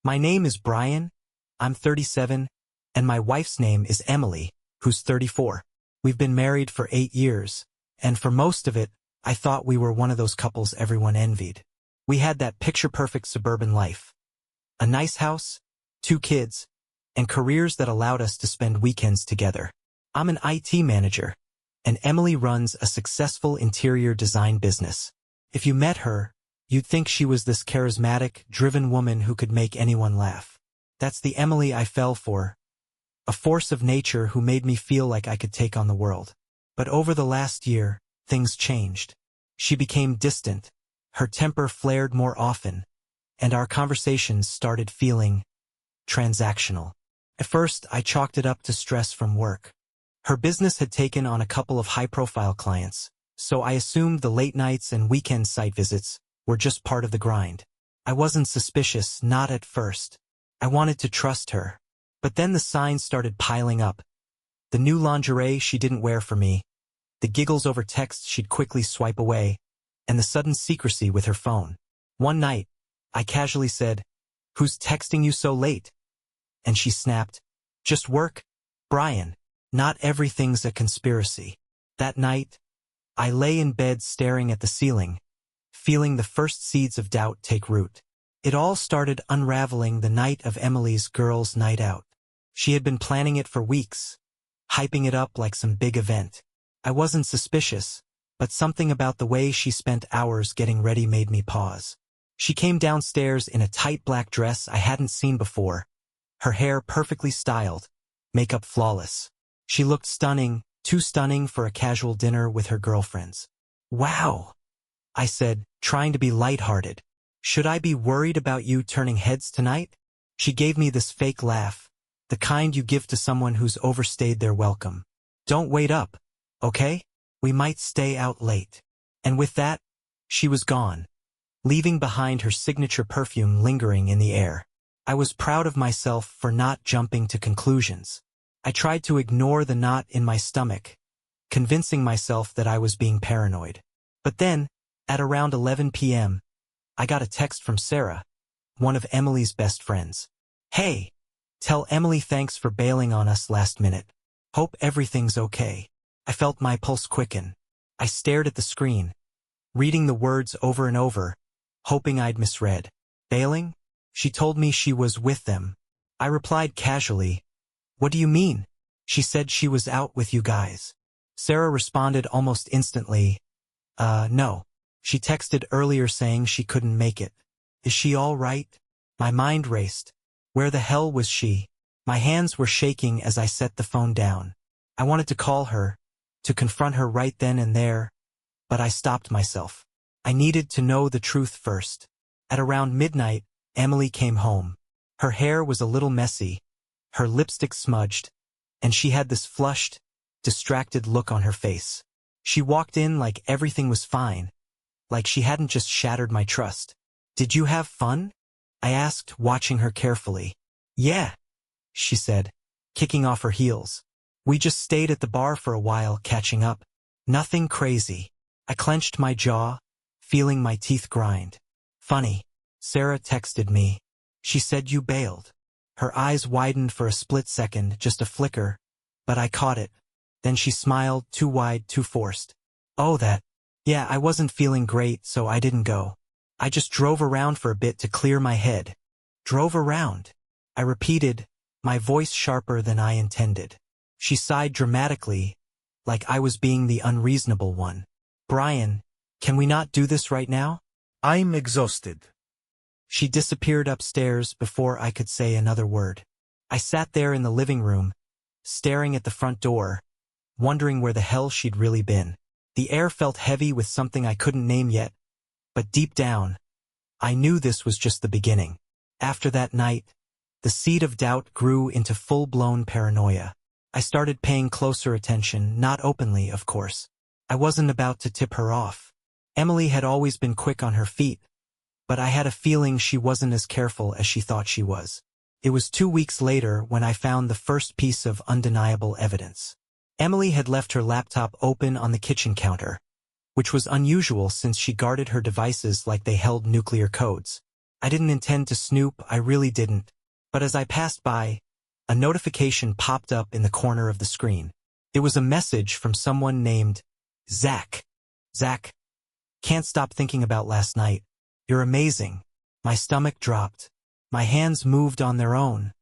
My name is Brian, I'm 37, and my wife's name is Emily, who's 34. We've been married for 8 years, and for most of it, I thought we were one of those couples everyone envied. We had that picture-perfect suburban life. A nice house, 2 kids, and careers that allowed us to spend weekends together. I'm an IT manager, and Emily runs a successful interior design business. If you met her, you'd think she was this charismatic, driven woman who could make anyone laugh. That's the Emily I fell for, a force of nature who made me feel like I could take on the world. But over the last year, things changed. She became distant, her temper flared more often, and our conversations started feeling transactional. At first, I chalked it up to stress from work. Her business had taken on a couple of high-profile clients, so I assumed the late nights and weekend site visits were just part of the grind. I wasn't suspicious, not at first. I wanted to trust her. But then the signs started piling up. The new lingerie she didn't wear for me, the giggles over texts she'd quickly swipe away, and the sudden secrecy with her phone. One night, I casually said, "Who's texting you so late?" And she snapped, "Just work, Brian. Not everything's a conspiracy." That night, I lay in bed staring at the ceiling, feeling the first seeds of doubt take root. It all started unraveling the night of Emily's girls' night out. She had been planning it for weeks, hyping it up like some big event. I wasn't suspicious, but something about the way she spent hours getting ready made me pause. She came downstairs in a tight black dress I hadn't seen before, her hair perfectly styled, makeup flawless. She looked stunning, too stunning for a casual dinner with her girlfriends. "Wow," I said, trying to be lighthearted. "Should I be worried about you turning heads tonight?" She gave me this fake laugh, the kind you give to someone who's overstayed their welcome. "Don't wait up, okay? We might stay out late." And with that, she was gone, leaving behind her signature perfume lingering in the air. I was proud of myself for not jumping to conclusions. I tried to ignore the knot in my stomach, convincing myself that I was being paranoid. But then, at around 11 p.m., I got a text from Sarah, one of Emily's best friends. "Hey, tell Emily thanks for bailing on us last minute. Hope everything's okay." I felt my pulse quicken. I stared at the screen, reading the words over and over, hoping I'd misread. "Bailing?" She told me she was with them. I replied casually, "What do you mean?" She said she was out with you guys. Sarah responded almost instantly, No. She texted earlier saying she couldn't make it. Is she all right? My mind raced. Where the hell was she? My hands were shaking as I set the phone down. I wanted to call her, to confront her right then and there, but I stopped myself. I needed to know the truth first. At around midnight, Emily came home. Her hair was a little messy, her lipstick smudged, and she had this flushed, distracted look on her face. She walked in like everything was fine, like she hadn't just shattered my trust. "Did you have fun?" I asked, watching her carefully. "Yeah," she said, kicking off her heels. "We just stayed at the bar for a while, catching up. Nothing crazy." I clenched my jaw, feeling my teeth grind. "Funny. Sarah texted me. She said you bailed." Her eyes widened for a split second, just a flicker, but I caught it. Then she smiled, too wide, too forced. "Oh, that. Yeah, I wasn't feeling great, so I didn't go. I just drove around for a bit to clear my head." "Drove around?" I repeated, my voice sharper than I intended. She sighed dramatically, like I was being the unreasonable one. "Brian, can we not do this right now?" I'm exhausted. She disappeared upstairs before I could say another word. I sat there in the living room, staring at the front door, wondering where the hell she'd really been. The air felt heavy with something I couldn't name yet, but deep down, I knew this was just the beginning. After that night, the seed of doubt grew into full-blown paranoia. I started paying closer attention, not openly, of course. I wasn't about to tip her off. Emily had always been quick on her feet, but I had a feeling she wasn't as careful as she thought she was. It was 2 weeks later when I found the first piece of undeniable evidence. Emily had left her laptop open on the kitchen counter, which was unusual since she guarded her devices like they held nuclear codes. I didn't intend to snoop, I really didn't. But as I passed by, a notification popped up in the corner of the screen. It was a message from someone named Zach. Zach, can't stop thinking about last night. You're amazing. My stomach dropped. My hands moved on their own,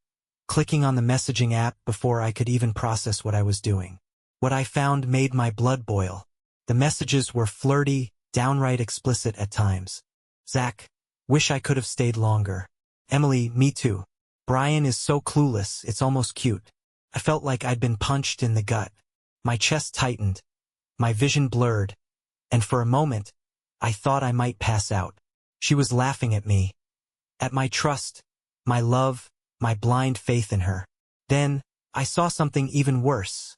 clicking on the messaging app before I could even process what I was doing. What I found made my blood boil. The messages were flirty, downright explicit at times. Zach, wish I could have stayed longer. Emily, me too. Brian is so clueless, it's almost cute. I felt like I'd been punched in the gut. My chest tightened, my vision blurred, and for a moment, I thought I might pass out. She was laughing at me, at my trust, my love, my blind faith in her. Then, I saw something even worse.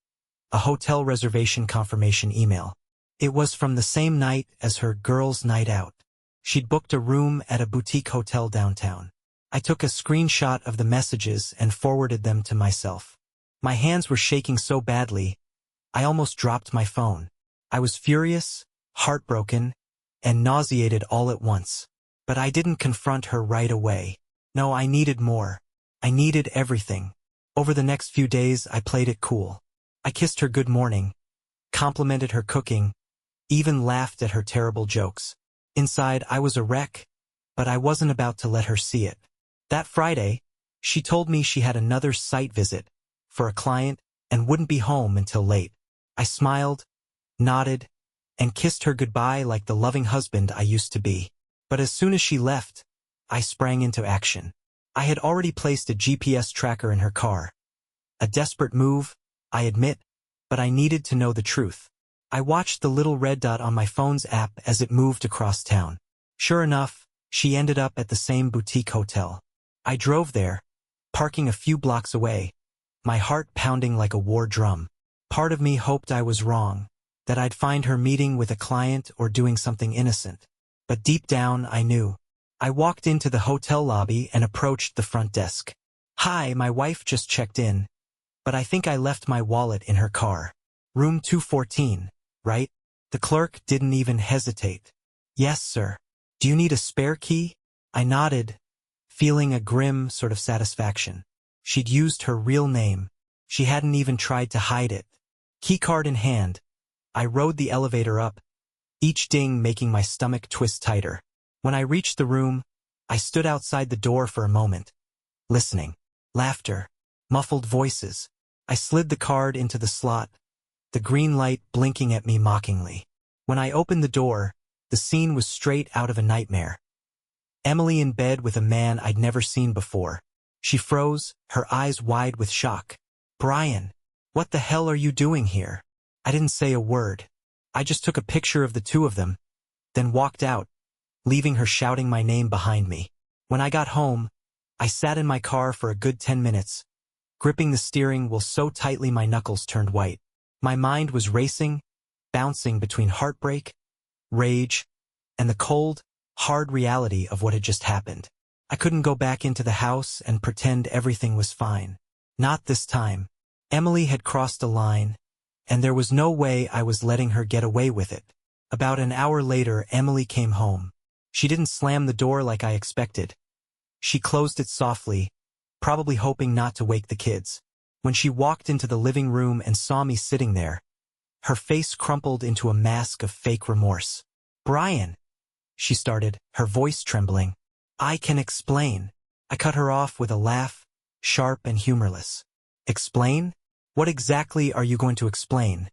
A hotel reservation confirmation email. It was from the same night as her girls' night out. She'd booked a room at a boutique hotel downtown. I took a screenshot of the messages and forwarded them to myself. My hands were shaking so badly, I almost dropped my phone. I was furious, heartbroken, and nauseated all at once. But I didn't confront her right away. No, I needed more. I needed everything. Over the next few days, I played it cool. I kissed her good morning, complimented her cooking, even laughed at her terrible jokes. Inside, I was a wreck, but I wasn't about to let her see it. That Friday, she told me she had another site visit for a client and wouldn't be home until late. I smiled, nodded, and kissed her goodbye like the loving husband I used to be. But as soon as she left, I sprang into action. I had already placed a GPS tracker in her car. A desperate move, I admit, but I needed to know the truth. I watched the little red dot on my phone's app as it moved across town. Sure enough, she ended up at the same boutique hotel. I drove there, parking a few blocks away, my heart pounding like a war drum. Part of me hoped I was wrong, that I'd find her meeting with a client or doing something innocent. But deep down, I knew. I walked into the hotel lobby and approached the front desk. Hi, my wife just checked in, but I think I left my wallet in her car. Room 214, right? The clerk didn't even hesitate. Yes, sir. Do you need a spare key? I nodded, feeling a grim sort of satisfaction. She'd used her real name. She hadn't even tried to hide it. Keycard in hand, I rode the elevator up, each ding making my stomach twist tighter. When I reached the room, I stood outside the door for a moment, listening. Laughter, muffled voices. I slid the card into the slot, the green light blinking at me mockingly. When I opened the door, the scene was straight out of a nightmare. Emily in bed with a man I'd never seen before. She froze, her eyes wide with shock. Brian, what the hell are you doing here? I didn't say a word. I just took a picture of the two of them, then walked out, leaving her shouting my name behind me. When I got home, I sat in my car for a good 10 minutes, gripping the steering wheel so tightly my knuckles turned white. My mind was racing, bouncing between heartbreak, rage, and the cold, hard reality of what had just happened. I couldn't go back into the house and pretend everything was fine. Not this time. Emily had crossed a line, and there was no way I was letting her get away with it. About an hour later, Emily came home. She didn't slam the door like I expected. She closed it softly, probably hoping not to wake the kids. When she walked into the living room and saw me sitting there, her face crumpled into a mask of fake remorse. Brian, she started, her voice trembling. I can explain. I cut her off with a laugh, sharp and humorless. Explain? What exactly are you going to explain?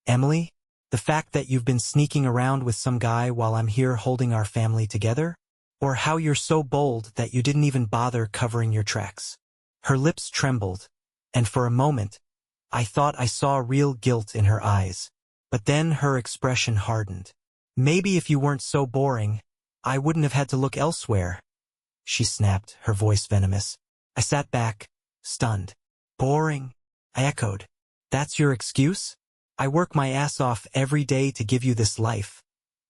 Emily? The fact that you've been sneaking around with some guy while I'm here holding our family together? Or how you're so bold that you didn't even bother covering your tracks? Her lips trembled, and for a moment, I thought I saw real guilt in her eyes. But then her expression hardened. Maybe if you weren't so boring, I wouldn't have had to look elsewhere, she snapped, her voice venomous. I sat back, stunned. Boring? I echoed. That's your excuse? I work my ass off every day to give you this life.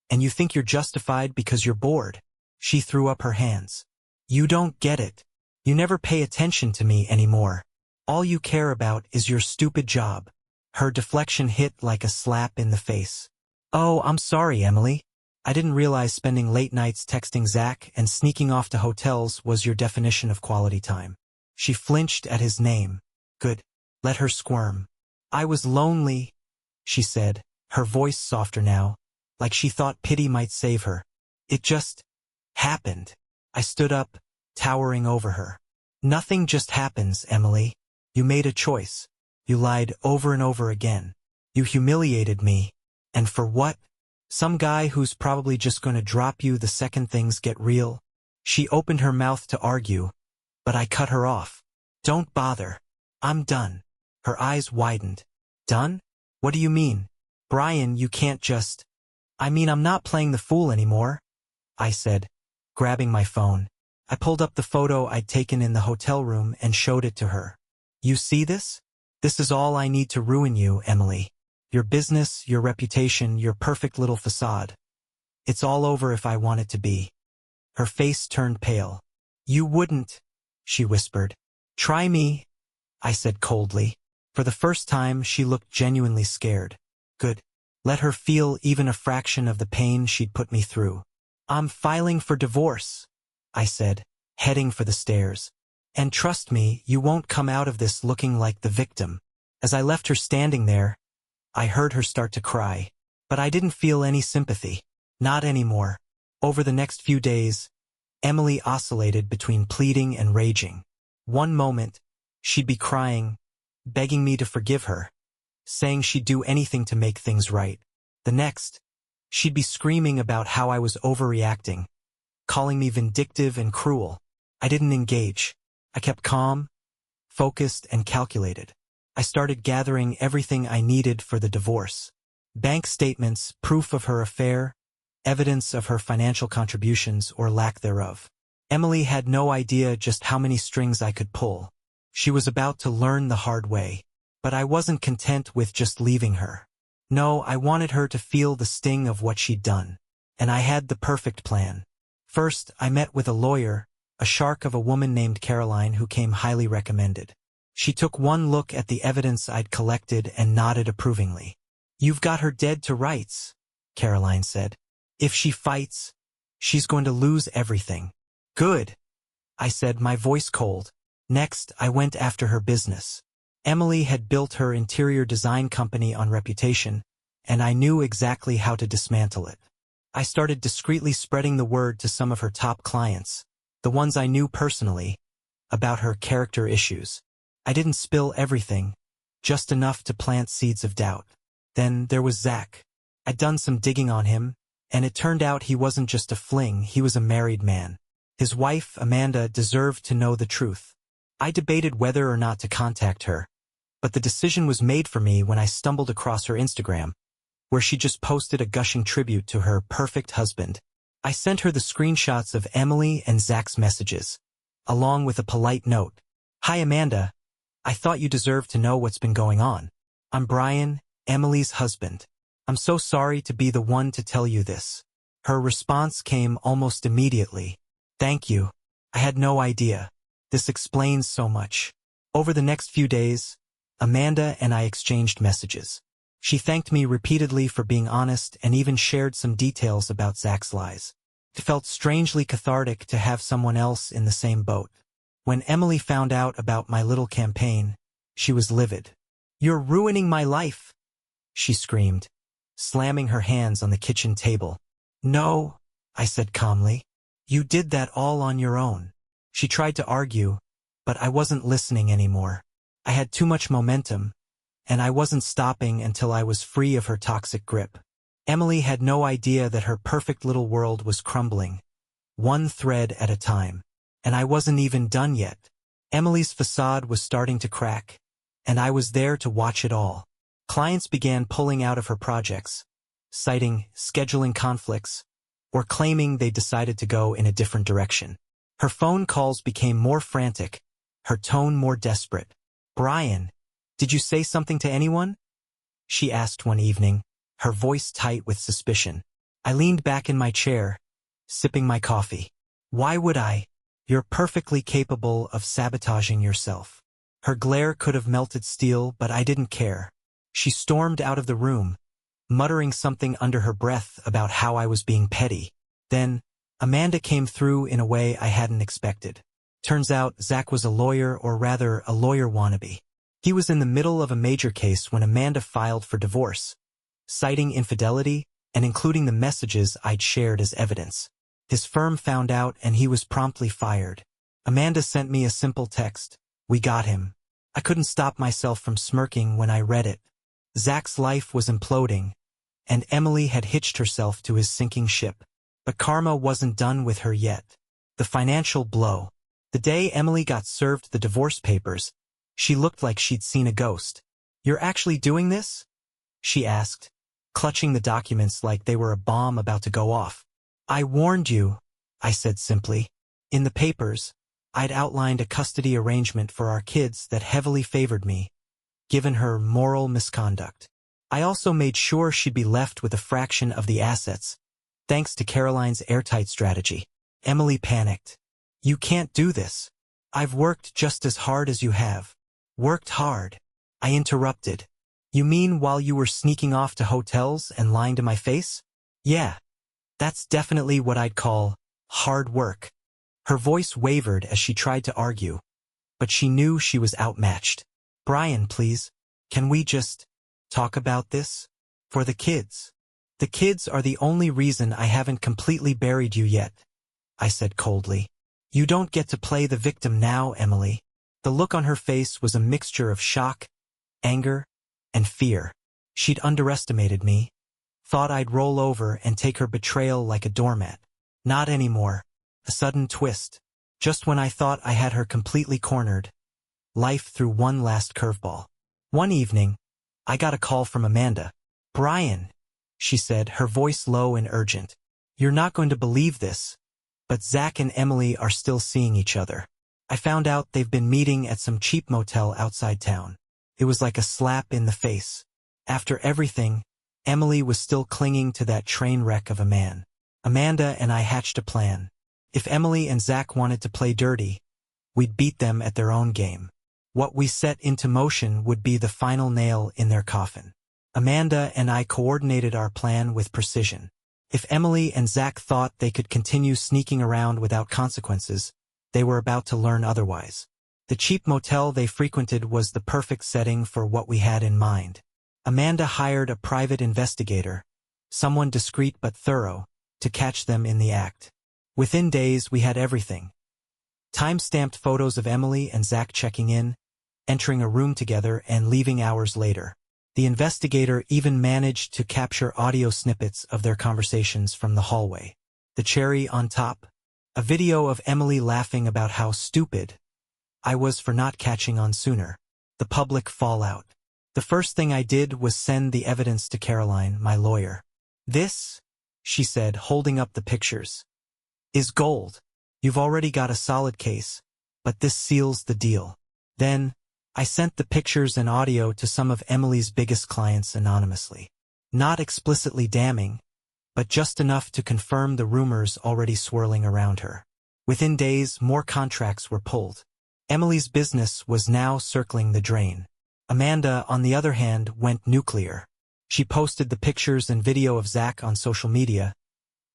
And you think you're justified because you're bored? She threw up her hands. You don't get it. You never pay attention to me anymore. All you care about is your stupid job. Her deflection hit like a slap in the face. Oh, I'm sorry, Emily. I didn't realize spending late nights texting Zach and sneaking off to hotels was your definition of quality time. She flinched at his name. Good. Let her squirm. I was lonely, she said, her voice softer now, like she thought pity might save her. It just happened. I stood up, towering over her. Nothing just happens, Emily. You made a choice. You lied over and over again. You humiliated me. And for what? Some guy who's probably just going to drop you the second things get real. She opened her mouth to argue, but I cut her off. Don't bother. I'm done. Her eyes widened. Done? What do you mean? Brian, you can't just… I mean, I'm not playing the fool anymore, I said, grabbing my phone. I pulled up the photo I'd taken in the hotel room and showed it to her. You see this? This is all I need to ruin you, Emily. Your business, your reputation, your perfect little facade. It's all over if I want it to be. Her face turned pale. You wouldn't, she whispered. Try me, I said coldly. For the first time, she looked genuinely scared. Good. Let her feel even a fraction of the pain she'd put me through. I'm filing for divorce, I said, heading for the stairs. And trust me, you won't come out of this looking like the victim. As I left her standing there, I heard her start to cry. But I didn't feel any sympathy. Not anymore. Over the next few days, Emily oscillated between pleading and raging. One moment, she'd be crying, begging me to forgive her, saying she'd do anything to make things right. The next, she'd be screaming about how I was overreacting, calling me vindictive and cruel. I didn't engage. I kept calm, focused, and calculated. I started gathering everything I needed for the divorce. Bank statements, proof of her affair, evidence of her financial contributions or lack thereof. Emily had no idea just how many strings I could pull. She was about to learn the hard way. But I wasn't content with just leaving her. No, I wanted her to feel the sting of what she'd done. And I had the perfect plan. First, I met with a lawyer, a shark of a woman named Caroline who came highly recommended. She took one look at the evidence I'd collected and nodded approvingly. You've got her dead to rights, Caroline said. If she fights, she's going to lose everything. Good, I said, my voice cold. Next, I went after her business. Emily had built her interior design company on reputation, and I knew exactly how to dismantle it. I started discreetly spreading the word to some of her top clients, the ones I knew personally, about her character issues. I didn't spill everything, just enough to plant seeds of doubt. Then there was Zach. I'd done some digging on him, and it turned out he wasn't just a fling, he was a married man. His wife, Amanda, deserved to know the truth. I debated whether or not to contact her, but the decision was made for me when I stumbled across her Instagram, where she just posted a gushing tribute to her perfect husband. I sent her the screenshots of Emily and Zach's messages, along with a polite note. Hi Amanda, I thought you deserved to know what's been going on. I'm Brian, Emily's husband. I'm so sorry to be the one to tell you this. Her response came almost immediately. Thank you. I had no idea. This explains so much. Over the next few days, Amanda and I exchanged messages. She thanked me repeatedly for being honest and even shared some details about Zach's lies. It felt strangely cathartic to have someone else in the same boat. When Emily found out about my little campaign, she was livid. You're ruining my life, she screamed, slamming her hands on the kitchen table. No, I said calmly. You did that all on your own. She tried to argue, but I wasn't listening anymore. I had too much momentum, and I wasn't stopping until I was free of her toxic grip. Emily had no idea that her perfect little world was crumbling, one thread at a time. And I wasn't even done yet. Emily's facade was starting to crack, and I was there to watch it all. Clients began pulling out of her projects, citing scheduling conflicts, or claiming they decided to go in a different direction. Her phone calls became more frantic, her tone more desperate. Brian, did you say something to anyone? She asked one evening, her voice tight with suspicion. I leaned back in my chair, sipping my coffee. Why would I? You're perfectly capable of sabotaging yourself. Her glare could have melted steel, but I didn't care. She stormed out of the room, muttering something under her breath about how I was being petty. Then, Amanda came through in a way I hadn't expected. Turns out, Zach was a lawyer, or rather, a lawyer wannabe. He was in the middle of a major case when Amanda filed for divorce, citing infidelity and including the messages I'd shared as evidence. His firm found out and he was promptly fired. Amanda sent me a simple text: "We got him." I couldn't stop myself from smirking when I read it. Zach's life was imploding, and Emily had hitched herself to his sinking ship. But karma wasn't done with her yet. The financial blow. The day Emily got served the divorce papers, she looked like she'd seen a ghost. "You're actually doing this?" she asked, clutching the documents like they were a bomb about to go off. "I warned you," I said simply. In the papers, I'd outlined a custody arrangement for our kids that heavily favored me, given her moral misconduct. I also made sure she'd be left with a fraction of the assets, thanks to Caroline's airtight strategy. Emily panicked. "You can't do this. I've worked just as hard as you have." "Worked hard?" I interrupted. "You mean while you were sneaking off to hotels and lying to my face?" "Yeah, that's definitely what I'd call hard work." Her voice wavered as she tried to argue, but she knew she was outmatched. "Brian, please, can we just talk about this? For the kids." "The kids are the only reason I haven't completely buried you yet," I said coldly. "You don't get to play the victim now, Emily." The look on her face was a mixture of shock, anger, and fear. She'd underestimated me, thought I'd roll over and take her betrayal like a doormat. Not anymore. A sudden twist. Just when I thought I had her completely cornered, life threw one last curveball. One evening, I got a call from Amanda. "Brian," she said, her voice low and urgent. "You're not going to believe this, but Zach and Emily are still seeing each other. I found out they've been meeting at some cheap motel outside town." It was like a slap in the face. After everything, Emily was still clinging to that train wreck of a man. Amanda and I hatched a plan. If Emily and Zach wanted to play dirty, we'd beat them at their own game. What we set into motion would be the final nail in their coffin. Amanda and I coordinated our plan with precision. If Emily and Zach thought they could continue sneaking around without consequences, they were about to learn otherwise. The cheap motel they frequented was the perfect setting for what we had in mind. Amanda hired a private investigator, someone discreet but thorough, to catch them in the act. Within days, we had everything. Time-stamped photos of Emily and Zach checking in, entering a room together, and leaving hours later. The investigator even managed to capture audio snippets of their conversations from the hallway. The cherry on top, a video of Emily laughing about how stupid I was for not catching on sooner. The public fallout. The first thing I did was send the evidence to Caroline, my lawyer. "This," she said, holding up the pictures, "is gold. You've already got a solid case, but this seals the deal." Then, I sent the pictures and audio to some of Emily's biggest clients anonymously. Not explicitly damning, but just enough to confirm the rumors already swirling around her. Within days, more contracts were pulled. Emily's business was now circling the drain. Amanda, on the other hand, went nuclear. She posted the pictures and video of Zach on social media,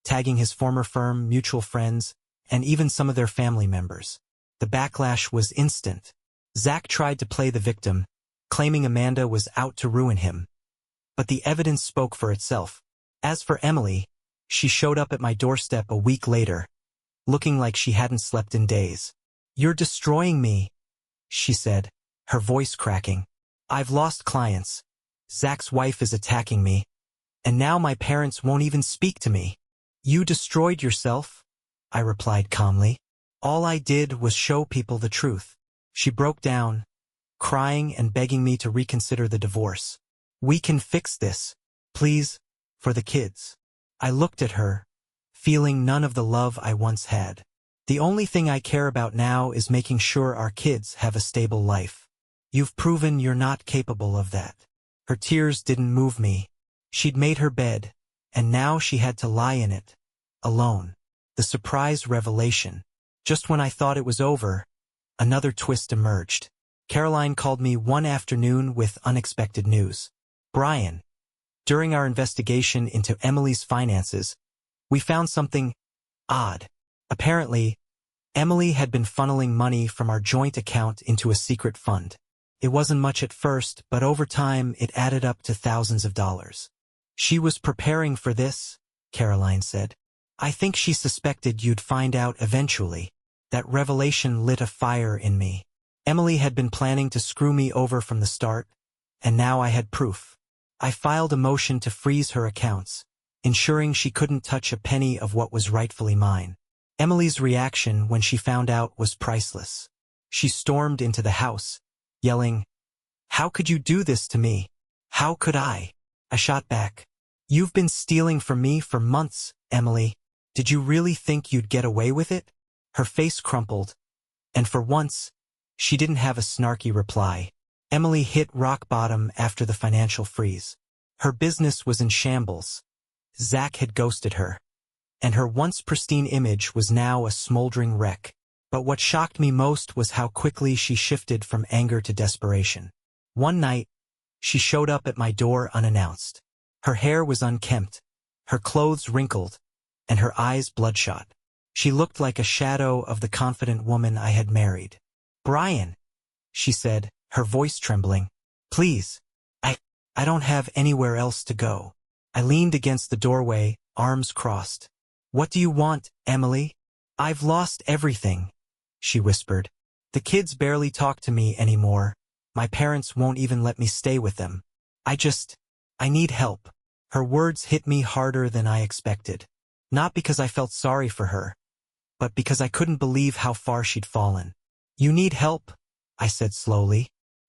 tagging his former firm, mutual friends, and even some of their family members. The backlash was instant. Zach tried to play the victim, claiming Amanda was out to ruin him. But the evidence spoke for itself. As for Emily, she showed up at my doorstep a week later, looking like she hadn't slept in days. "You're destroying me," she said, her voice cracking. "I've lost clients. Zach's wife is attacking me. And now my parents won't even speak to me." "You destroyed yourself," I replied calmly. "All I did was show people the truth." She broke down, crying and begging me to reconsider the divorce. "We can fix this. Please, for the kids." I looked at her, feeling none of the love I once had. "The only thing I care about now is making sure our kids have a stable life. You've proven you're not capable of that." Her tears didn't move me. She'd made her bed, and now she had to lie in it, alone. The surprise revelation. Just when I thought it was over, another twist emerged. Caroline called me one afternoon with unexpected news. "Brian, During our investigation into Emily's finances, we found something odd. Apparently, Emily had been funneling money from our joint account into a secret fund. It wasn't much at first, but over time it added up to thousands of dollars. She was preparing for this, Caroline said. I think she suspected you'd find out eventually. That revelation lit a fire in me. Emily had been planning to screw me over from the start, and now I had proof. I filed a motion to freeze her accounts, ensuring she couldn't touch a penny of what was rightfully mine. Emily's reaction when she found out was priceless. She stormed into the house, yelling, "How could you do this to me? How could I?" I shot back. "You've been stealing from me for months, Emily. Did you really think you'd get away with it?" Her face crumpled, and for once, she didn't have a snarky reply. Emily hit rock bottom after the financial freeze. Her business was in shambles. Zach had ghosted her, and her once pristine image was now a smoldering wreck. But what shocked me most was how quickly she shifted from anger to desperation. One night, she showed up at my door unannounced. Her hair was unkempt, her clothes wrinkled, and her eyes bloodshot. She looked like a shadow of the confident woman I had married. "Brian," she said, her voice trembling, "please, I don't have anywhere else to go." I leaned against the doorway, arms crossed. "What do you want, Emily?" "I've lost everything," she whispered. "The kids barely talk to me anymore. My parents won't even let me stay with them. I need help." Her words hit me harder than I expected. Not because I felt sorry for her, but because I couldn't believe how far she'd fallen. "You need help," I said slowly.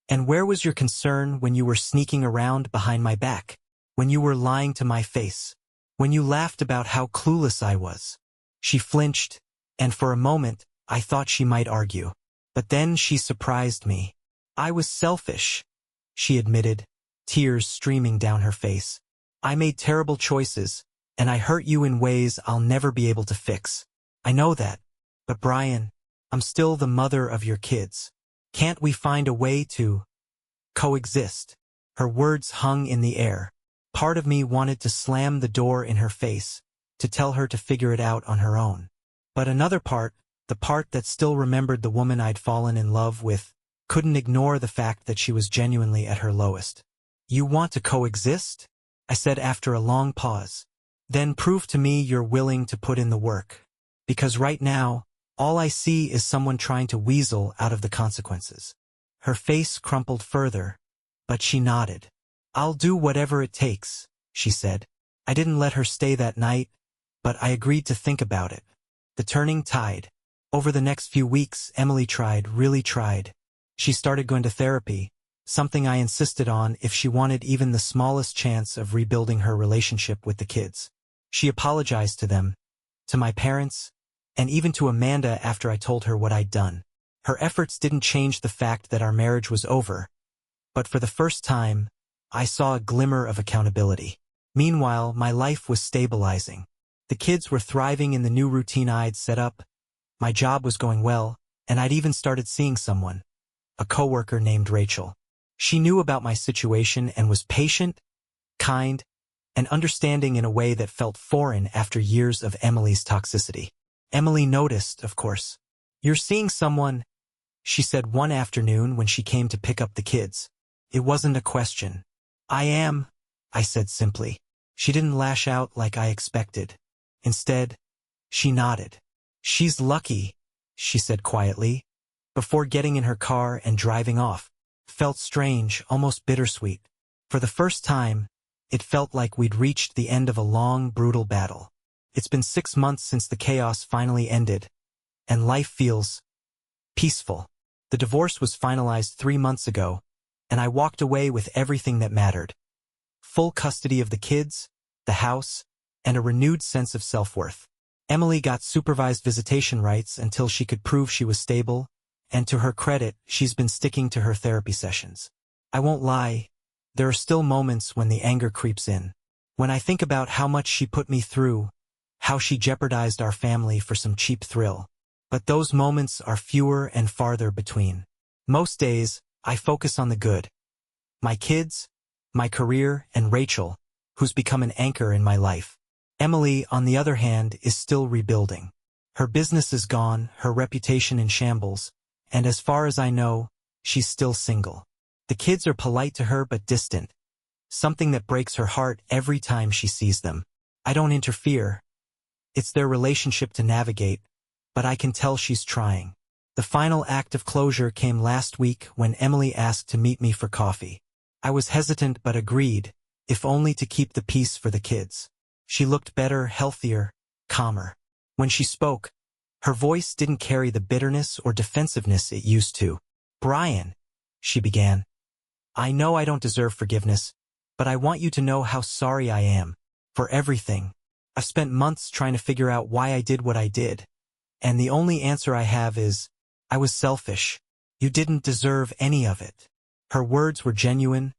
"And where was your concern when you were sneaking around behind my back? When you were lying to my face? When you laughed about how clueless I was?" She flinched, and for a moment, I thought she might argue. But then she surprised me. "I was selfish," she admitted, tears streaming down her face. "I made terrible choices, and I hurt you in ways I'll never be able to fix. I know that. But Brian, I'm still the mother of your kids. Can't we find a way to coexist?" Her words hung in the air. Part of me wanted to slam the door in her face, to tell her to figure it out on her own. But another part, the part that still remembered the woman I'd fallen in love with, couldn't ignore the fact that she was genuinely at her lowest. "You want to coexist?" I said after a long pause. "Then prove to me you're willing to put in the work. Because right now, all I see is someone trying to weasel out of the consequences." Her face crumpled further, but she nodded. "I'll do whatever it takes," she said. I didn't let her stay that night, but I agreed to think about it. The turning tide. Over the next few weeks, Emily really tried. She started going to therapy, something I insisted on if she wanted even the smallest chance of rebuilding her relationship with the kids. She apologized to them, to my parents, and even to Amanda after I told her what I'd done. Her efforts didn't change the fact that our marriage was over, but for the first time, I saw a glimmer of accountability. Meanwhile, my life was stabilizing. The kids were thriving in the new routine I'd set up, my job was going well, and I'd even started seeing someone, a coworker named Rachel. She knew about my situation and was patient, kind, and understanding in a way that felt foreign after years of Emily's toxicity. Emily noticed, of course. "You're seeing someone," she said one afternoon when she came to pick up the kids. It wasn't a question. "I am," I said simply. She didn't lash out like I expected. Instead, she nodded. "She's lucky," she said quietly, before getting in her car and driving off. Felt strange, almost bittersweet. For the first time, it felt like we'd reached the end of a long, brutal battle. It's been 6 months since the chaos finally ended, and life feels peaceful. The divorce was finalized 3 months ago, and I walked away with everything that mattered. Full custody of the kids, the house, and a renewed sense of self-worth. Emily got supervised visitation rights until she could prove she was stable, and to her credit, she's been sticking to her therapy sessions. I won't lie, there are still moments when the anger creeps in. When I think about how much she put me through, how she jeopardized our family for some cheap thrill. But those moments are fewer and farther between. Most days, I focus on the good. My kids, my career, and Rachel, who's become an anchor in my life. Emily, on the other hand, is still rebuilding. Her business is gone, her reputation in shambles, and as far as I know, she's still single. The kids are polite to her but distant, something that breaks her heart every time she sees them. I don't interfere. It's their relationship to navigate, but I can tell she's trying. The final act of closure came last week when Emily asked to meet me for coffee. I was hesitant but agreed, if only to keep the peace for the kids. She looked better, healthier, calmer. When she spoke, her voice didn't carry the bitterness or defensiveness it used to. "Brian," she began, "I know I don't deserve forgiveness, but I want you to know how sorry I am. For everything. I've spent months trying to figure out why I did what I did, and the only answer I have is, I was selfish. You didn't deserve any of it." Her words were genuine,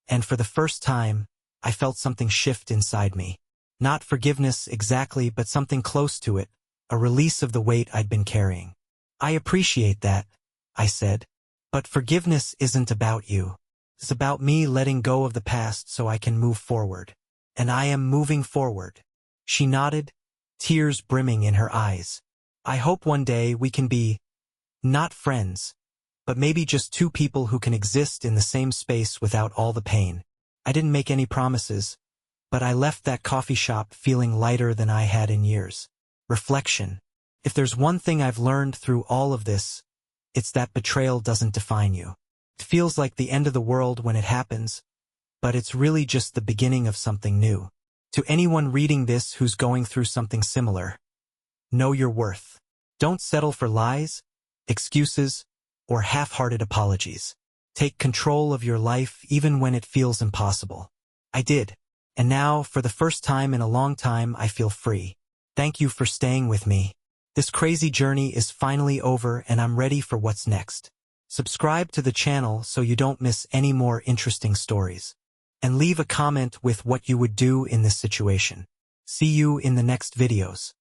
and for the first time, I felt something shift inside me. Not forgiveness exactly, but something close to it, a release of the weight I'd been carrying. "I appreciate that," I said, "but forgiveness isn't about you. It's about me letting go of the past so I can move forward. And I am moving forward." She nodded, tears brimming in her eyes. "I hope one day we can be, not friends, but maybe just two people who can exist in the same space without all the pain." I didn't make any promises, but I left that coffee shop feeling lighter than I had in years. Reflection. If there's one thing I've learned through all of this, it's that betrayal doesn't define you. It feels like the end of the world when it happens, but it's really just the beginning of something new. To anyone reading this who's going through something similar, know your worth. Don't settle for lies, excuses, or half-hearted apologies. Take control of your life even when it feels impossible. I did, and now, for the first time in a long time, I feel free. Thank you for staying with me. This crazy journey is finally over and I'm ready for what's next. Subscribe to the channel so you don't miss any more interesting stories. And leave a comment with what you would do in this situation. See you in the next videos.